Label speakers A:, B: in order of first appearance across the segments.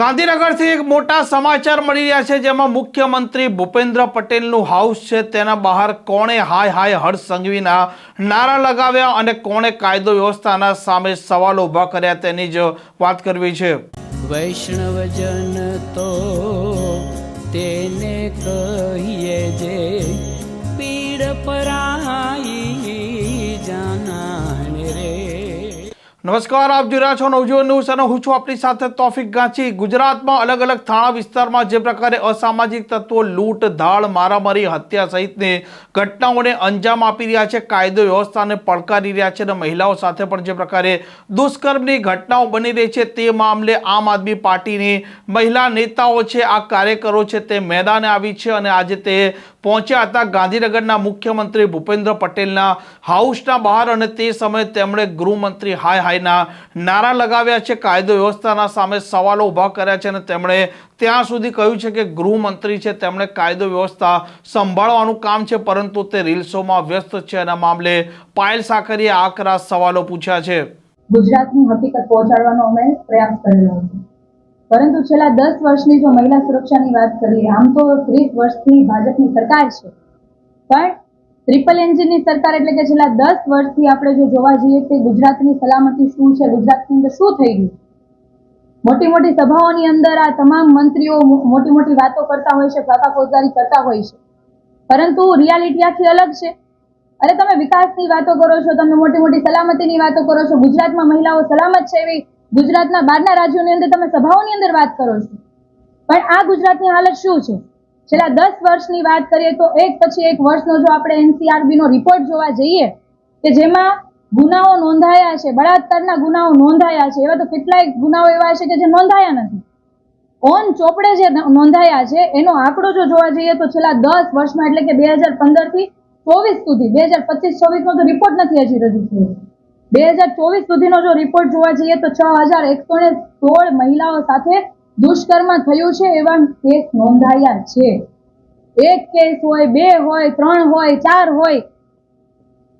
A: ગાંધીનગરથી એક મોટા સમાચાર મળી રહ્યા છે, જેમાં મુખ્યમંત્રી ભૂપેન્દ્ર પટેલનું હાઉસ છે તેના બહાર કોણે હાય હાય હર્ષ સંઘવીના નારા લગાવ્યા અને કોણે કાયદો વ્યવસ્થાના સામે સવાલો ઊભા કર્યા તેની જ વાત કરવી છે।
B: વૈષ્ણવજન તો તેને કહીએ જે પીડ પરાઈ જાનાને રે।
A: નમસ્કાર, આપ જોઈ રહ્યા છો નવજીવન ન્યૂઝ અને હું છું આપણી સાથે તોફિક ગાંચી। ગુજરાતમાં અલગ અલગ થાણા વિસ્તારમાં જે પ્રકારે અસામાજિક તત્વો લૂંટ, ધાડ, મારામારી, હત્યા સહિતની ઘટનાઓને અંજામ આપી રહ્યા છે, કાયદો વ્યવસ્થાને પડકારી રહ્યા છે અને મહિલાઓ સાથે પણ જે પ્રકારે દુષ્કર્મની ઘટનાઓ બની રહી છે તે મામલે આમ આદમી પાર્ટીની મહિલા નેતાઓ છે, આ કાર્યકરો છે તે મેદાને આવી છે અને આજે તે પહોંચ્યા હતા ગાંધીનગરના મુખ્યમંત્રી ભૂપેન્દ્ર પટેલના હાઉસના બહાર અને તે સમયે તેમણે ગૃહમંત્રી હાય હાયના નારા લગાવ્યા છે, કાયદો વ્યવસ્થાના સામે સવાલો ઊભા કર્યા છે અને તેમણે ત્યાં સુધી કહ્યું છે કે ગૃહમંત્રી છે તેમણે કાયદો વ્યવસ્થા સંભાળવાનું કામ છે, પરંતુ તે રીલ્સોમાં વ્યસ્ત છે। અને મામલે પાયલ સાકરીએ આકરા સવાલો પૂછ્યા છે।
C: ગુજરાતની હકીકત પહોંચાડવાનો અમે પ્રયાસ કરેલો હતો, પરંતુ છેલ્લા 10 વર્ષની જો મહિલા સુરક્ષાની વાત કરીએ, આમ તો 30 વર્ષથી ભાજપની સરકાર છે, પણ ટ્રિપલ એન્જિનની સરકાર એટલે કે છેલ્લા 10 વર્ષથી આપણે જો જોવા જઈએ કે ગુજરાતની સલામતી શું છે, ગુજરાતની અંદર શું થઈ ગયું। મોટી મોટી સભાઓની અંદર આ તમામ મંત્રીઓ મોટી મોટી વાતો કરતા હોય છે, ફાંફાફોજદારી કરતા હોય છે, પરંતુ રિયાલિટી આખી અલગ છે। અરે તમે વિકાસની વાતો કરો છો, તમે મોટી મોટી સલામતીની વાતો કરો છો, ગુજરાતમાં મહિલાઓ સલામત છે એવી ગુજરાતના બહારના રાજ્યોની અંદર તમે સભાઓની અંદર વાત કરો છો, પણ આ ગુજરાતની હાલત શું છે? છેલ્લા 10 વર્ષની વાત કરીએ તો એક પછી એક વર્ષનો જો આપણે NCRB નો રિપોર્ટ જોવા જઈએ કે જેમાં ગુનાઓ નોંધાયા છે, બળાત્કારના ગુનાઓ નોંધાયા છે, એવા તો કેટલાય ગુનાઓ એવા છે કે જે નોંધાયા નથી, ઓન ચોપડે જે નોંધાયા છે એનો આંકડો જો જોવા જઈએ તો છેલ્લા 10 વર્ષમાં એટલે કે 2015 થી 24 સુધી, 2025-26 નો તો રિપોર્ટ નથી હજી રજૂ થયો, 2024 સુધીનો જો રિપોર્ટ જોવા જઈએ તો 6116 મહિલાઓ સાથે દુષ્કર્મ થયું છે, એવા કેસ નોંધાયા છે। એક કેસ હોય, 2 હોય, 3 હોય, 4 હોય,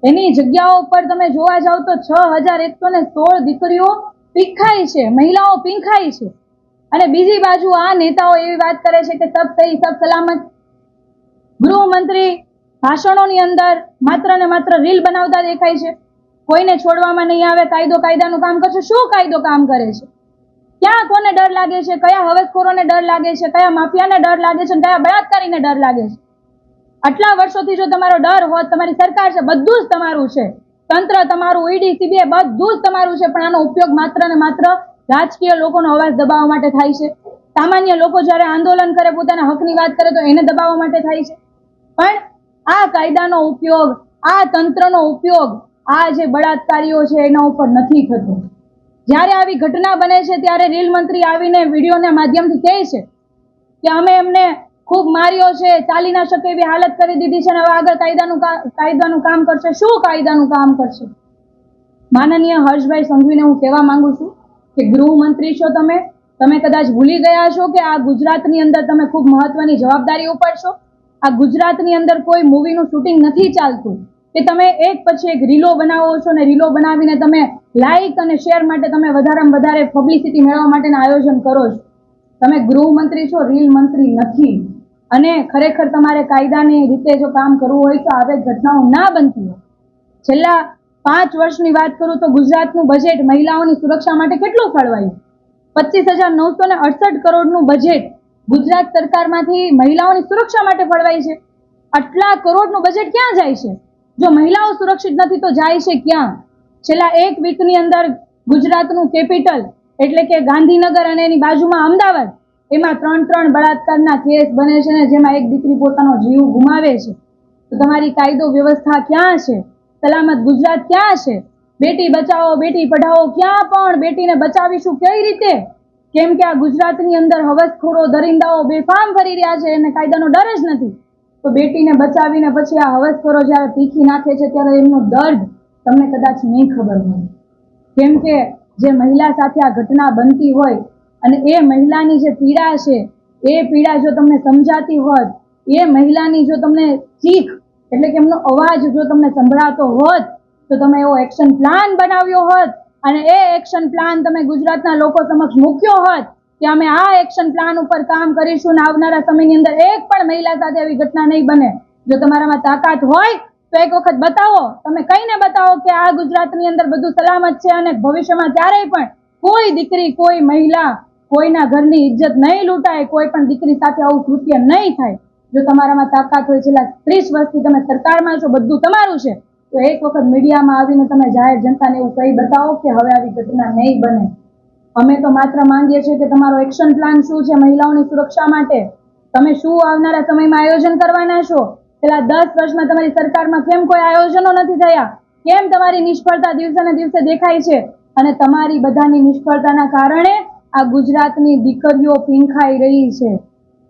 C: એની જગ્યાઓ પર તમે જોવા જાવ તો 6116 દીકરીઓ પીંખાઈ છે, મહિલાઓ પીંખાઈ છે। અને બીજી બાજુ આ નેતાઓ એવી વાત કરે છે કે સબ સહી સબ સલામત। ગૃહમંત્રી ભાષણોની અંદર માત્ર ને માત્ર રીલ બનાવતા દેખાય છે, કોઈને છોડવામાં નહીં આવે, કાયદાનું કામ કરશે। શું કાયદો કામ કરે છે? ક્યાં કોને ડર લાગે છે? કયા હવસખોરોને ડર લાગે છે? કયા માફિયાને ડર લાગે છે? કયા બળાત્કારીને ડર લાગે છે? આટલા વર્ષોથી જો તમારો ડર હોત, તમારી સરકાર છે, બધું જ તમારું છે, તંત્ર તમારું, ઈડી, CBI બધું જ તમારું છે, પણ આનો ઉપયોગ માત્ર ને માત્ર રાજકીય લોકોનો અવાજ દબાવવા માટે થાય છે। સામાન્ય લોકો જ્યારે આંદોલન કરે, પોતાના હકની વાત કરે તો એને દબાવવા માટે થાય છે, પણ આ કાયદાનો ઉપયોગ, આ તંત્રનો ઉપયોગ આ જે બળાત્કારીઓ છે એના ઉપર નથી થતો। જ્યારે આવી ઘટના બને છે ત્યારે રેલ મંત્રી આવીને વિડીયોના માધ્યમથી કહે છે કે અમે એમને ખૂબ માર્યો છે, ચાલી ના શકે એવી હાલત કરી દીધી છે અને હવે આગળ કાયદાનું કામ કરશે। શું કાયદાનું કામ કરશે? માનનીય હર્ષભાઈ સંઘવીને હું કહેવા માંગુ છું કે ગૃહમંત્રી છો તમે કદાચ ભૂલી ગયા છો કે આ ગુજરાતની અંદર તમે ખૂબ મહત્વની જવાબદારી ઉપાડશો। આ ગુજરાતની અંદર કોઈ મૂવીનું શૂટિંગ નથી ચાલતું કે તમે એક પછી એક રીલો બનાવો છો ને રીલો બનાવીને તમે લાઇક અને શેર માટે તમે વધારેમાં વધારે પબ્લિસિટી મેળવવા માટેના આયોજન કરો છો। તમે ગૃહમંત્રી છો, રીલ મંત્રી નથી, અને ખરેખર તમારે કાયદાની રીતે જો કામ કરવું હોય તો આવી ઘટનાઓ ના બનતી હોય। છેલ્લા 5 વર્ષની વાત કરું તો ગુજરાતનું બજેટ મહિલાઓની સુરક્ષા માટે કેટલું ફાળવાયું? 25,968 કરોડનું બજેટ ગુજરાત સરકારમાંથી મહિલાઓની સુરક્ષા માટે ફાળવાય છે। આટલા કરોડનું બજેટ ક્યાં જાય છે? જો મહિલાઓ સુરક્ષિત નથી તો જાય છે ક્યાં? છેલ્લા એક વીકની અંદર ગુજરાતનું કેપિટલ એટલે કે ગાંધીનગર અને એની બાજુમાં અમદાવાદ, એમાં 3 બળાત્કારના કેસ બને છે ને જેમાં એક દીકરી પોતાનો જીવ ગુમાવે છે। તો તમારી કાયદો વ્યવસ્થા ક્યાં છે? સલામત ગુજરાત ક્યાં છે? બેટી બચાવો, બેટી પઢાઓ, ક્યાં પણ બેટીને બચાવીશું કઈ રીતે? કેમ કે આ ગુજરાતની અંદર હવસખોરો, દરિંદાઓ બેફામ ફરી રહ્યા છે અને કાયદાનો ડર જ નથી। તો બેટીને બચાવીને પછી આ હવસખોરો જ્યારે પીખી નાખે છે ત્યારે એમનો દર્દ તમને કદાચ નહીં ખબર હોય, કેમ કે જે મહિલા સાથે આ ઘટના બનતી હોય અને એ મહિલાની જે પીડા છે એ પીડા જો તમને સમજાતી હોત, એ મહિલાની જો તમને ચીખ એટલે કે એમનો અવાજ જો તમને સંભળાતો હોત તો તમે એવો એક્શન પ્લાન બનાવ્યો હોત અને એ એક્શન પ્લાન તમે ગુજરાતના લોકો સમક્ષ મૂક્યો હોત કે અમે આ એક્શન પ્લાન ઉપર કામ કરીશું ને આવનારા સમયની અંદર એક પણ મહિલા સાથે આવી ઘટના નહીં બને. જો તમારામાં તાકાત હોય તો એક વખત બતાવો, તમે કહીને બતાવો કે આ ગુજરાતની અંદર બધું સલામત છે અને ભવિષ્યમાં ક્યારેય પણ કોઈ દીકરી, કોઈ મહિલા, કોઈના ઘરની ઇજ્જત નહીં લૂંટાય, કોઈ પણ દીકરી સાથે આવું કૃત્ય નહીં થાય. જો તમારામાં તાકાત હોય, છેલ્લા 30 વર્ષથી તમે સરકારમાં છો, બધું તમારું છે, તો એક વખત મીડિયામાં આવીને તમે જાહેર જનતાને એવું કહી બતાવો કે હવે આવી ઘટના નહીં બને. અમે તો માત્ર માંગીએ છીએ કે તમારો એક્શન પ્લાન શું છે મહિલાઓની સુરક્ષા માટે, તમે શું આવનારા સમયમાં આયોજન કરવાના છો. છેલ્લા 10 વર્ષમાં તમારી સરકારમાં કેમ કોઈ આયોજનો નથી થયા? કેમ તમારી નિષ્ફળતા દિવસે ને દિવસે દેખાય છે? અને તમારી બધાની નિષ્ફળતાના કારણે આ ગુજરાતની દીકરીઓ પીંખાઈ રહી છે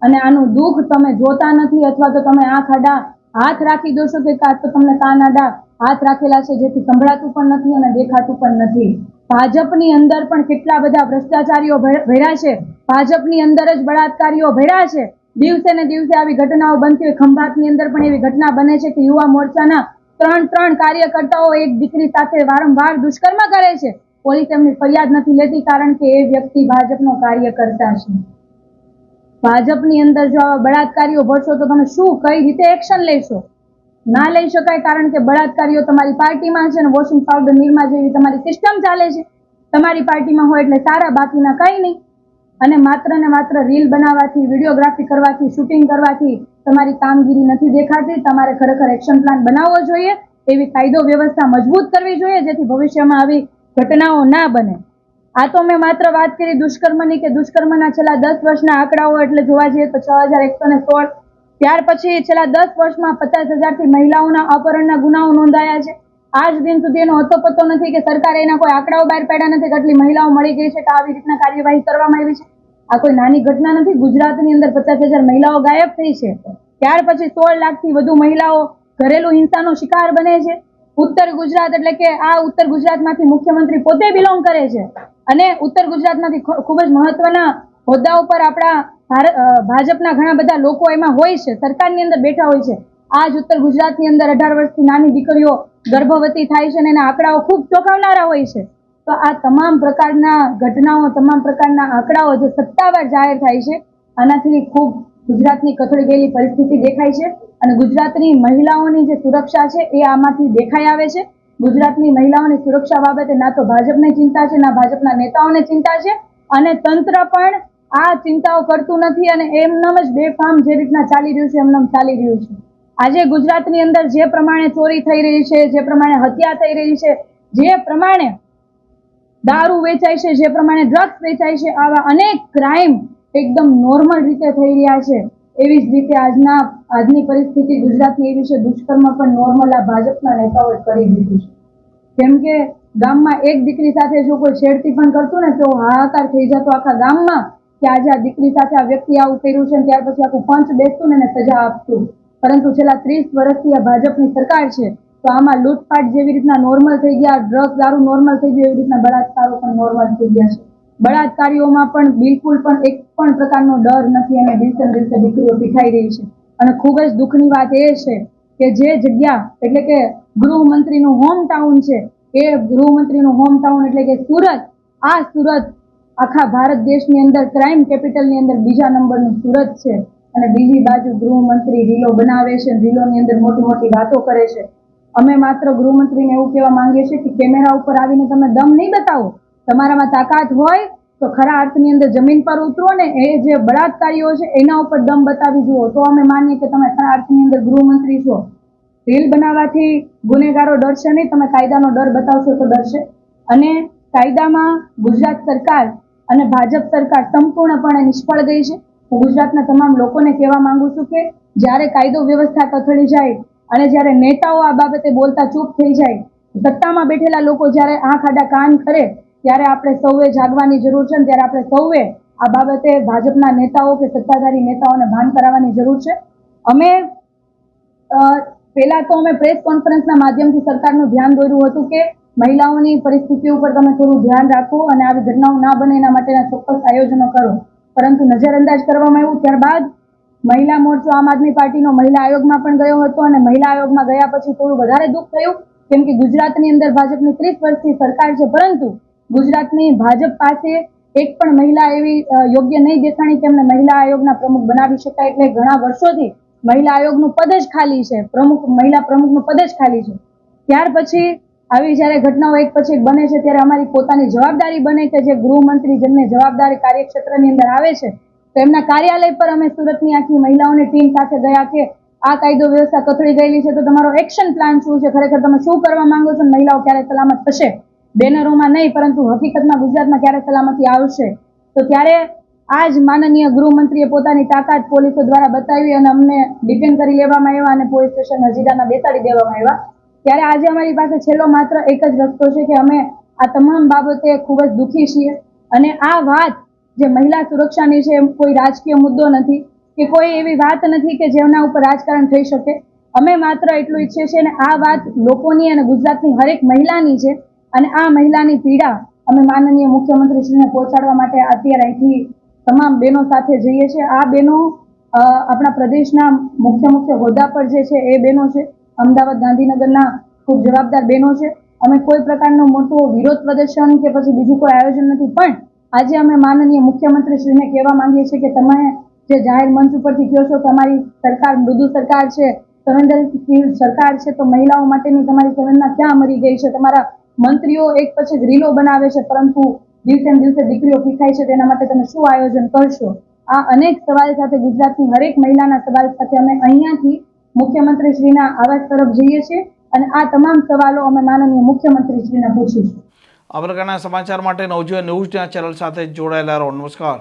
C: અને આનું દુઃખ તમે જોતા નથી, અથવા તો તમે આંખ આડા હાથ રાખી દો છો કે કાં તો તમને કાન આડા હાથ રાખેલા છે જેથી સંભળાતું પણ નથી અને દેખાતું પણ નથી. ભાજપની અંદર પણ કેટલા બધા ભ્રષ્ટાચારીઓ ભર્યા છે, ભાજપની અંદર જ બળાત્કારીઓ ભર્યા છે. દિવસે ને દિવસે આવી ઘટનાઓ બનતી હોય. ખંભાતની અંદર પણ એવી ઘટના બને છે કે યુવા મોરચાના 3 કાર્યકર્તાઓ એક દીકરી સાથે વારંવાર દુષ્કર્મ કરે છે. પોલીસ એમની ફરિયાદ નથી લેતી કારણ કે એ વ્યક્તિ ભાજપનો કાર્યકર્તા છે. ભાજપની અંદર જો આવા બળાત્કારીઓ ભરશો તો તમે શું, કઈ રીતે એક્શન લેશો? ના લઈ શકાય કારણ કે બળાત્કારીઓ તમારી પાર્ટીમાં છે અને વોશિંગ પાવડર નિરમા જેવી તમારી સિસ્ટમ ચાલે છે. તમારી પાર્ટીમાં હોય એટલે સારા, બાકીના કઈ નહીં. અને માત્ર ને માત્ર રીલ બનાવવાથી, વિડીયોગ્રાફી કરવાથી, શૂટિંગ કરવાથી તમારી કામગીરી નથી દેખાતી. તમારે ખરેખર એક્શન પ્લાન બનાવવો જોઈએ, એવી કાયદો વ્યવસ્થા મજબૂત કરવી જોઈએ જેથી ભવિષ્યમાં આવી ઘટનાઓ ના બને. આ તો મેં માત્ર વાત કરી દુષ્કર્મની કે દુષ્કર્મના છેલ્લા 10 વર્ષના આંકડાઓ એટલે જોવા જઈએ તો 6116. ત્યાર પછી છેલ્લા 10 વર્ષમાં 50,000 થી મહિલાઓના અપહરણના ગુનાઓ નોંધાયા છે. આજ દિન સુધી એનો પતો નથી કે સરકારે એના કોઈ આંકડાઓ બહાર પાડ્યા નથી કે આટલી મહિલાઓ મળી ગઈ છે કે આવી રીતના કાર્યવાહી કરવામાં આવી છે. આ કોઈ નાની ઘટના નથી. ગુજરાતની અંદર 50,000 મહિલાઓ ગાયબ થઈ છે. ત્યાર પછી 16 લાખથી વધુ મહિલાઓ ઘરેલું હિંસાનો શિકાર બને છે. ઉત્તર ગુજરાત એટલે કે આ ઉત્તર ગુજરાતમાંથી મુખ્યમંત્રી પોતે બિલોંગ કરે છે અને ઉત્તર ગુજરાતમાંથી ખૂબ જ મહત્વના હોદ્દા ઉપર આપણા ભાજપના ઘણા બધા લોકો એમાં હોય છે, સરકારની અંદર બેઠા હોય છે. આ જ ઉત્તર ગુજરાતની અંદર 18 વર્ષથી નાની દીકરીઓ ગર્ભવતી થાય છે અને એના આંકડાઓ ખૂબ ચોંકાવનારા હોય છે. તો આ તમામ પ્રકારના ઘટનાઓ, તમામ પ્રકારના આંકડાઓ જે સત્તાવાર જાહેર થાય છે, આનાથી ખૂબ ગુજરાતની કથળી ગયેલી પરિસ્થિતિ દેખાય છે અને ગુજરાતની મહિલાઓની જે સુરક્ષા છે એ આમાંથી દેખાઈ આવે છે. ગુજરાતની મહિલાઓની સુરક્ષા બાબતે ના તો ભાજપને ચિંતા છે, ના ભાજપના નેતાઓને ચિંતા છે અને તંત્ર પણ આ ચિંતાઓ કરતું નથી અને એમનેમ જ બેફામ જે રીતના ચાલી રહ્યું છે એમનેમ ચાલી રહ્યું છે. આજે ગુજરાતની અંદર જે પ્રમાણે ચોરી થઈ રહી છે, જે પ્રમાણે હત્યા થઈ રહી છે, જે પ્રમાણે દારૂ વેચાય છે, જે પ્રમાણે ડ્રગ્સ વેચાય છે, આવા અનેક ક્રાઇમ એકદમ નોર્મલ રીતે થઈ રહ્યા છે. એવી જ રીતે આજની પરિસ્થિતિ ગુજરાતની એવી છે, દુષ્કર્મ પણ નોર્મલ આ ભાજપના નેતાઓએ કરી દીધું છે. કેમ કે ગામમાં એક દીકરી સાથે જો કોઈ છેડતી પણ કરતું ને તો હાહાકાર થઈ જતો આખા ગામમાં કે આજે આ દીકરી સાથે આ વ્યક્તિ આવું કર્યું છે, ત્યાર પછી આખું પંચ બેસતું ને એને સજા આપતું. પરંતુ છેલ્લા 30 વર્ષથી આ ભાજપની સરકાર છે તો આમાં લૂંટફાટ જેવી રીતના નોર્મલ થઈ ગયા, ડ્રગ્સ દારૂ નોર્મલ થઈ ગયું, એવી રીતના બળાત્કારો પણ નોર્મલ થઈ ગયા છે. બળાત્કારીઓમાં પણ બિલકુલ પણ એક પણ પ્રકારનો ડર નથી અને દિવસે દિવસે દીકરીઓ પીઠાઈ રહી છે. અને ખૂબ જ દુઃખની વાત એ છે કે જે જગ્યા એટલે કે ગૃહમંત્રીનું હોમ ટાઉન છે, એ ગૃહમંત્રીનું હોમ ટાઉન એટલે કે સુરત, આ સુરત આખા ભારત દેશની અંદર ક્રાઇમ કેપિટલની અંદર બીજા નંબરનું સુરત છે અને બીજી બાજુ ગૃહમંત્રી રીલો બનાવે છે, રીલોની અંદર મોટી મોટી વાતો કરે છે. અમે માત્ર ગૃહમંત્રીને એવું કહેવા માંગીએ છીએ કે કેમેરા ઉપર આવીને તમે દમ નહીં બતાવો, તમારામાં તાકાત હોય તો ખરા અર્થની અંદર જમીન પર ઉતરો ને એ જે બળાત્કારીઓ છે એના ઉપર દમ બતાવી જુઓ તો અમે માનીએ કે તમે ખરા અર્થની અંદર ગૃહમંત્રી છો. રીલ બનાવવાથી ગુનેગારો ડરશે નહીં, તમે કાયદાનો ડર બતાવશો તો ડરશે. અને કાયદામાં ગુજરાત સરકાર અને ભાજપ સરકાર સંપૂર્ણપણે નિષ્ફળ ગઈ છે. હું ગુજરાતના તમામ લોકોને કહેવા માંગુ છું કે જ્યારે કાયદો વ્યવસ્થા કથળી જાય અને જ્યારે નેતાઓ આ બાબતે બોલતા ચૂપ થઈ જાય, સત્તામાં બેઠેલા લોકો જ્યારે આંખ આડા કાન કરે ત્યારે આપણે સૌએ જાગવાની જરૂર છે. ત્યારે આપણે સૌએ આ બાબતે ભાજપના નેતાઓ કે સત્તાધારી નેતાઓને ભાન કરાવવાની જરૂર છે. અમે પહેલા તો અમે પ્રેસ કોન્ફરન્સના માધ્યમથી સરકારનું ધ્યાન દોર્યું હતું કે મહિલાઓની પરિસ્થિતિ ઉપર તમે થોડું ધ્યાન રાખો અને આવી ઘટનાઓ ના બને એના માટેના ચોક્કસ આયોજનો કરો, પરંતુ નજરઅંદાજ કરવામાં આવ્યું. ત્યારબાદ મહિલા મોરચો આમ આદમી પાર્ટીનો મહિલા આયોગમાં પણ ગયો હતો અને મહિલા આયોગમાં ગયા પછી થોડું વધારે દુઃખ થયું કેમ કે ગુજરાતની અંદર ભાજપની 30 વર્ષથી સરકાર છે, પરંતુ ગુજરાતની ભાજપ પાસે એક પણ મહિલા એવી યોગ્ય નહીં દેખાણી કે એમને મહિલા આયોગના પ્રમુખ બનાવી શકાય. એટલે ઘણા વર્ષોથી મહિલા આયોગનું પદ જ ખાલી છે, મહિલા પ્રમુખનું પદ જ ખાલી છે. ત્યાર પછી આવી જ્યારે ઘટનાઓ એક પછી એક બને છે ત્યારે અમારી પોતાની જવાબદારી બને કે જે ગૃહમંત્રી જેમને જવાબદારી કાર્યક્ષેત્રની અંદર આવે છે તો એમના કાર્યાલય પર અમે સુરતની આખી મહિલાઓની ટીમ સાથે ગયા કે આ કાયદો વ્યવસ્થા કથળી ગયેલી છે તો તમારો એક્શન પ્લાન શું છે, ખરેખર તમે શું કરવા માંગો છો, મહિલાઓ ક્યારે સલામત થશે, બેનરોમાં નહીં પરંતુ હકીકતમાં ગુજરાતમાં ક્યારે સલામતી આવશે. તો ત્યારે આજ માનનીય ગૃહમંત્રીએ પોતાની તાકાત પોલીસો દ્વારા બતાવી અને અમને ડિટેન કરી લેવામાં આવ્યા અને પોલીસ સ્ટેશન હજીરાના બેસાડી દેવામાં આવ્યા. ત્યારે આજે અમારી પાસે છેલ્લો માત્ર એક જ રસ્તો છે કે અમે આ તમામ બાબતે ખૂબ જ દુઃખી છીએ અને આ વાત જે મહિલા સુરક્ષાની છે કોઈ રાજકીય મુદ્દો નથી કે કોઈ એવી વાત નથી કે જેના ઉપર રાજકારણ થઈ શકે. અમે માત્ર એટલું ઈચ્છીએ છીએ અને આ વાત લોકોની અને ગુજરાતની હરેક મહિલાની છે અને આ મહિલાની પીડા અમે માનનીય મુખ્યમંત્રીશ્રીને પહોંચાડવા માટે અત્યારે અહીંથી તમામ બહેનો સાથે જઈએ છીએ. આ બહેનો આપણા પ્રદેશના મુખ્ય હોદ્દા પર જે છે એ બહેનો છે, અમદાવાદ ગાંધીનગરના ખૂબ જવાબદાર બહેનો છે. અમે કોઈ પ્રકારનો મોટો વિરોધ પ્રદર્શન કે પછી બીજું કોઈ આયોજન નથી, પણ આજે અમે માનનીય મુખ્યમંત્રીશ્રીને કહેવા માંગીએ છીએ કે તમે જે જાહેર મંચ ઉપરથી કહો છો કે અમારી સરકાર મૃદુ સરકાર છે, સંવેદનશીલ સરકાર છે, તો મહિલાઓ માટેની તમારી સંવેદના ક્યાં મરી ગઈ છે? તમારા મંત્રીઓ એક પછી રીલો બનાવે છે પરંતુ દિવસે ને દિવસે દીકરીઓ પીખાય છે, તેના માટે તમે શું આયોજન કરશો? આ અનેક સવાલ સાથે ગુજરાતની હરેક મહિલાના સવાલ સાથે અમે અહીંયાથી મુખ્યમંત્રીશ્રીના આવાસ તરફ જઈએ છીએ અને આ તમામ સવાલો અમે માનનીય મુખ્યમંત્રીશ્રીને પૂછીશું.
A: આ પ્રકારના સમાચાર માટે નવજીવન ન્યૂઝ ચેનલ સાથે જોડાયેલા રહો. નમસ્કાર.